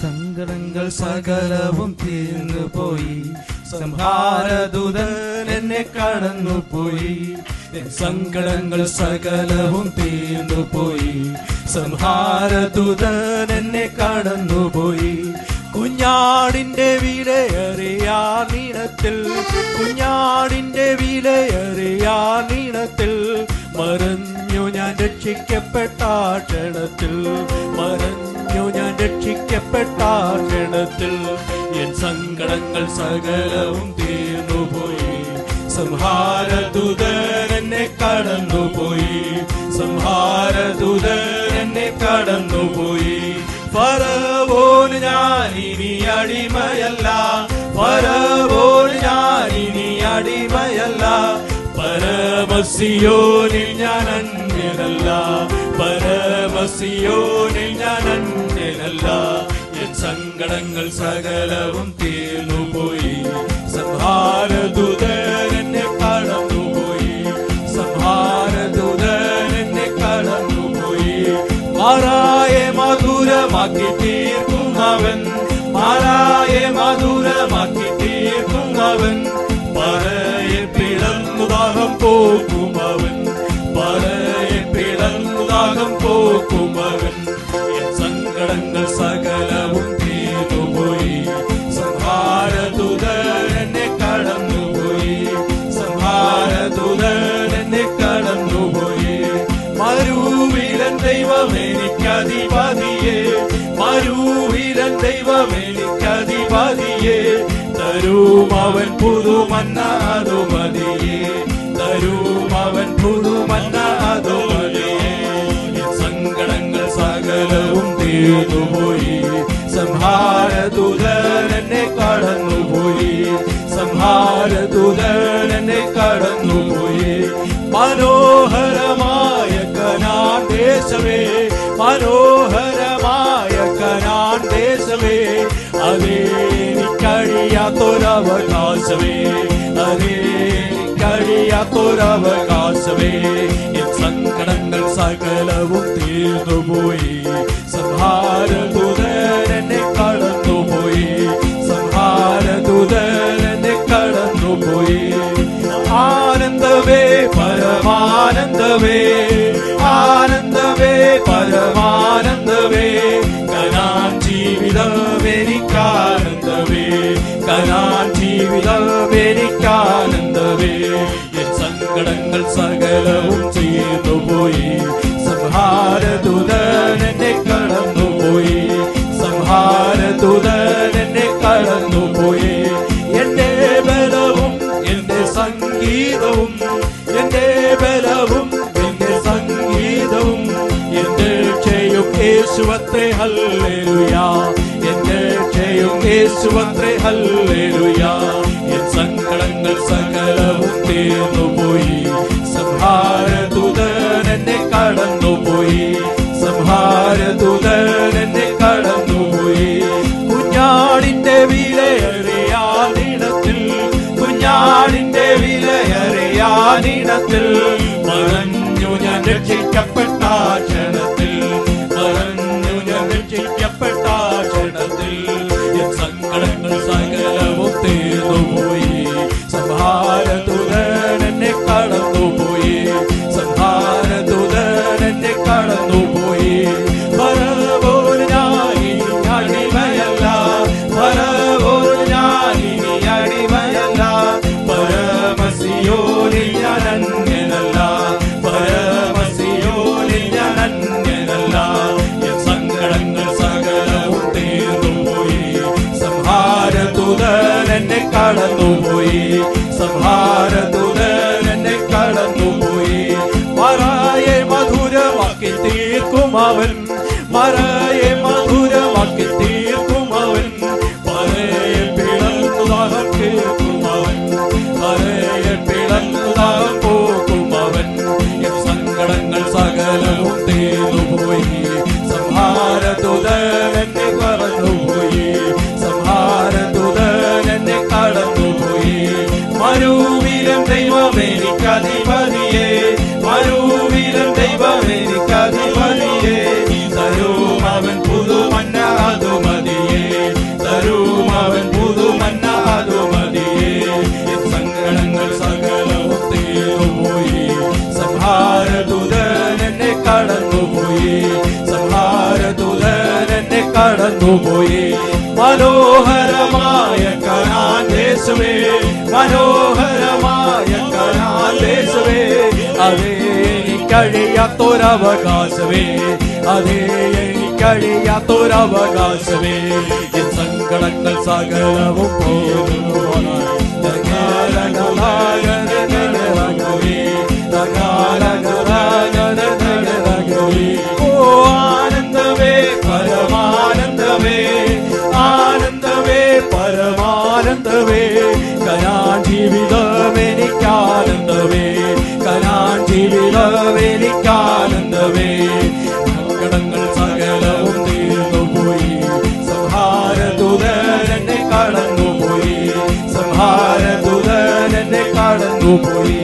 സങ്കടങ്ങൾ സകലവും തീർന്നുപോയി, സംഹാരദൂതൻ എന്നെ കടന്നുപോയി. സങ്കടങ്ങൾ സകലവും തീർന്നുപോയി, സംഹാരദൂതൻ എന്നെ കടന്നുപോയി. കുഞ്ഞാടിന്റെ വിലയേറിയ നീളത്തിൽ, കുഞ്ഞാടിന്റെ വിലയേറിയ നീളത്തിൽ മറഞ്ഞു ഞാൻ രക്ഷിക്കപ്പെട്ട ക്ഷണത്തിൽ, മറഞ്ഞു ഞാൻ രക്ഷിക്കപ്പെട്ട ക്ഷണത്തിൽ. എൻ സങ്കടങ്ങൾ സകലവും തീർന്നുപോയി, സംഹാരദൂതൻ എന്നെ കടന്നുപോയി, സംഹാരദൂതൻ എന്നെ കടന്നുപോയി. ഫറവോന് ഞാനിനി അടിമയല്ല, ഫറവോന് ഞാനിനി അടിമയല്ല. പരമസിയോനിൽ ഞാൻ അന്യനല്ല, പരമസിയോനിൽ ഞാൻ അന്യനല്ല. എൻ സങ്കടങ്ങൾ സകലവും തീർന്നുപോയി, സംഹാരദൂതൻ എന്നെ കടന്നുപോയി, സംഹാരദൂതൻ എന്നെ കടന്നുപോയി. മാറായെ മധുരമാക്കി തീർക്കുന്നവൻ, മാറായെ മധുരമാക്കി തീർക്കുന്നവൻ. പറയെ പിളർന്നു ദാഹം പോക്കുമവൻ, പറയെ പിളർന്നു ദാഹം പോക്കുമവൻ. എൻ സങ്കടങ്ങൾ സകലവും തീർന്നുപോയി, സംഹാരദൂതൻ എന്നെ കടന്നുപോയി, സംഹാരദൂതൻ എന്നെ കടന്നുപോയി. മരുവിലൻ ദൈവമെനിക്കധിപതിയെ, മരുവിലൻ ദൈവമെനിക്കധിപതിയെ. തരും അവൻ പുതുമന്ന അതു മതിയേ, തരും അവൻ പുതുമന്ന അതു മതിയേ. സങ്കടങ്ങൾ സകലവും തീർന്നുപോയി, സംഹാരദൂതൻ എന്നെ കടന്നുപോയി, സംഹാരദൂതൻ എന്നെ കടന്നുപോയി. മനോഹരമായ കനാൻ ദേശമേ, മനോഹരമായ കനാൻ ദേശമേ. അതെനിക്കഴിയാത്തൊരവകാശമേ, അതെനിക്കഴിയാത്തൊരവകാശമേ. എൻ സങ്കടങ്ങൾ സകലവും തീർന്നുപോയി, സംഹാരദൂതൻ എന്നെ കടന്നുപോയി, സംഹാരദൂതൻ എന്നെ കടന്നുപോയി. ആനന്ദമേ പരമാനന്ദമേ, ആനന്ദമേ പരമാനന്ദമേ. കനാൻ ജീവിതമെനിക്കാനന്ദമേ, കനാൻ ജീവിതമെനിക്കാനന്ദമേ. എൻ സങ്കടങ്ങൾ സകലവും തീർന്നുപോയി, സംഹാരദൂതൻ എന്നെ കടന്നുപോയി, സംഹാരദൂതൻ എന്നെ കടന്നുപോയി. എന്റെ ബലവും എന്റെ സംഗീതവും, എന്റെ ബലവും എന്റെ സംഗീതവും. എന്റെ രക്ഷയും യേശുവത്രേ ഹല്ലേലൂയാ, എന്റെ രക്ഷയും യേശുവത്രേ ഹല്ലേലൂയാ. എൻ സങ്കടങ്ങൾ സകലവും തീർന്നുപോയി, സംഹാരദൂതൻ എന്നെ കടന്നുപോയി, സംഹാരദൂതൻ എന്നെ കടന്നുപോയി. കുഞ്ഞാടിന്റെ വിലയേറിയ നീളത്തിൽ, കുഞ്ഞാടിന്റെ വിലയേറിയ നീളത്തിൽ മറഞ്ഞു ഞാൻ രക്ഷിക്കപ്പെട്ട ക്ഷണത്തിൽ, മറഞ്ഞു ഞാൻ രക്ഷിക്കപ്പെട്ട ക്ഷണത്തിൽ. എൻ സങ്കടങ്ങൾ സകലവും തീർന്നുപോയി, സംഹാരദൂതൻ എന്നെ കടന്നുപോയി, സംഹാരദൂതൻ എന്നെ കടന്നുപോയി. ഫറവോന് ഞാനിനി അടിമയല്ല, ഫറവോന് ഞാനിനി അടിമയല്ല. പരമസിയോനിൽ ഞാൻ അന്യനല്ല, പരമസിയോനിൽ ഞാൻ അന്യനല്ല. എൻ സങ്കടങ്ങൾ സകലവും തീർന്നുപോയി, സംഹാരദൂതൻ എന്നെ കടന്നുപോയി, സംഹാരദൂതൻ എന്നെ കടന്നുപോയി. മറായെ മധുരമാക്കി തീർക്കുമവൻ, മറായെ മധുരമാക്കി തീർക്കുമവൻ. പറയെ പിളർന്നു ദാഹം കേൾക്കുമവൻ, പറയെ പിളർന്നു ദാഹം പോക്കുമവൻ. എൻ സങ്കടങ്ങൾ സകലവും തീർന്നുപോയി, സംഹാരദൂതൻ എന്നെ കടന്നുപോയി, സംഹാരദൂതൻ എന്നെ കടന്നുപോയി. കടന്നുപോയി. മനോഹരമായ കനാൻ ദേശമേ, മനോഹരമായ കനാൻ ദേശമേ, അതേ എനിക്കഴിയാത്തൊരവകാശമേ, അതേ എനിക്കഴിയാത്തൊരവകാശമേ. എൻ സങ്കടങ്ങൾ സകലവും പോകുവാനായി ഓ ആനന്ദമേ പരമാനന്ദമേ, ആനന്ദമേ പരമാനന്ദമേ, കനാൻ ജീവിതം എനിക്കാനന്ദമേ, കനാൻ ജീവിതം എനിക്കാനന്ദമേ. സങ്കടങ്ങൾ സകലവും തീർന്നുപോയി, സംഹാരദൂതൻ എന്നെ കടന്നുപോയി, സംഹാരദൂതൻ എന്നെ കടന്നുപോയി.